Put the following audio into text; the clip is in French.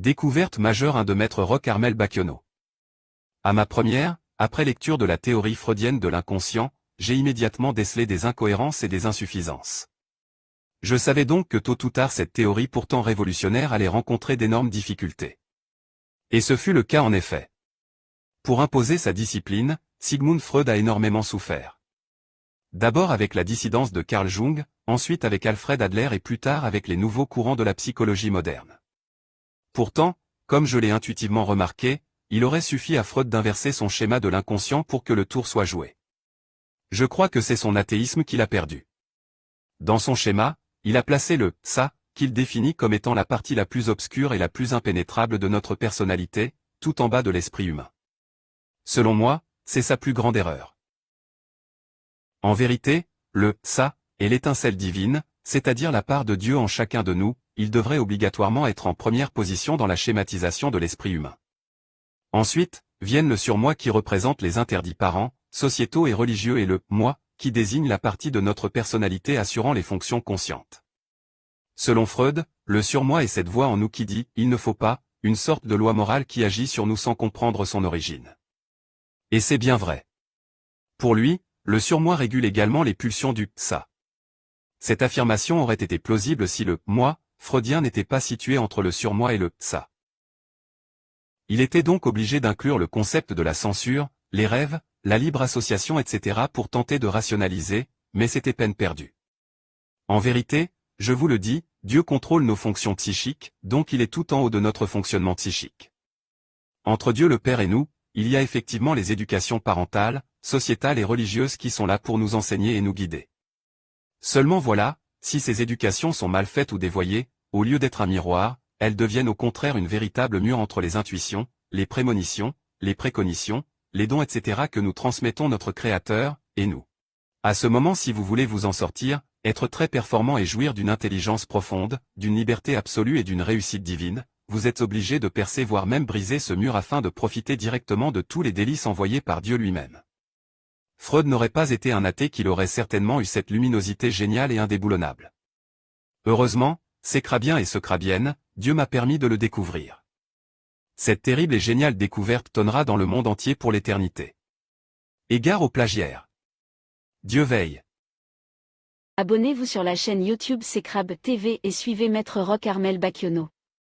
Découverte majeure 1 de Maître Roch Armel Baquionneau. À ma première, après lecture de la théorie freudienne de l'inconscient, j'ai immédiatement décelé des incohérences et des insuffisances. Je savais donc que tôt ou tard cette théorie pourtant révolutionnaire allait rencontrer d'énormes difficultés. Et ce fut le cas en effet. Pour imposer sa discipline, Sigmund Freud a énormément souffert. D'abord avec la dissidence de Carl Jung, ensuite avec Alfred Adler et plus tard avec les nouveaux courants de la psychologie moderne. Pourtant, comme je l'ai intuitivement remarqué, il aurait suffi à Freud d'inverser son schéma de l'inconscient pour que le tour soit joué. Je crois que c'est son athéisme qu'il a perdu. Dans son schéma, il a placé le « ça » qu'il définit comme étant la partie la plus obscure et la plus impénétrable de notre personnalité, tout en bas de l'esprit humain. Selon moi, c'est sa plus grande erreur. En vérité, le « ça » est l'étincelle divine, c'est-à-dire la part de Dieu en chacun de nous, il devrait obligatoirement être en première position dans la schématisation de l'esprit humain. Ensuite, viennent le surmoi qui représente les interdits parents, sociétaux et religieux et le « moi » qui désigne la partie de notre personnalité assurant les fonctions conscientes. Selon Freud, le surmoi est cette voix en nous qui dit « il ne faut pas », une sorte de loi morale qui agit sur nous sans comprendre son origine. Et c'est bien vrai. Pour lui, le surmoi régule également les pulsions du « ça ». Cette affirmation aurait été plausible si le « moi » freudien n'était pas situé entre le surmoi et le « ça ». Il était donc obligé d'inclure le concept de la censure, les rêves, la libre association etc. pour tenter de rationaliser, mais c'était peine perdue. En vérité, je vous le dis, Dieu contrôle nos fonctions psychiques, donc il est tout en haut de notre fonctionnement psychique. Entre Dieu le Père et nous, il y a effectivement les éducations parentales, sociétales et religieuses qui sont là pour nous enseigner et nous guider. Seulement voilà, si ces éducations sont mal faites ou dévoyées, au lieu d'être un miroir, elles deviennent au contraire une véritable mur entre les intuitions, les prémonitions, les précognitions, les dons etc. que nous transmettons notre Créateur, et nous. À ce moment si vous voulez vous en sortir, être très performant et jouir d'une intelligence profonde, d'une liberté absolue et d'une réussite divine, vous êtes obligé de percer voire même briser ce mur afin de profiter directement de tous les délices envoyés par Dieu lui-même. Freud n'aurait pas été un athée qu'il aurait certainement eu cette luminosité géniale et indéboulonnable. Heureusement, s'écrabien et secrabienne, Dieu m'a permis de le découvrir. Cette terrible et géniale découverte tonnera dans le monde entier pour l'éternité. Égard aux plagiaires. Dieu veille. Abonnez-vous sur la chaîne YouTube Cécrabe TV et suivez Maître Roch Armel Baquionneau.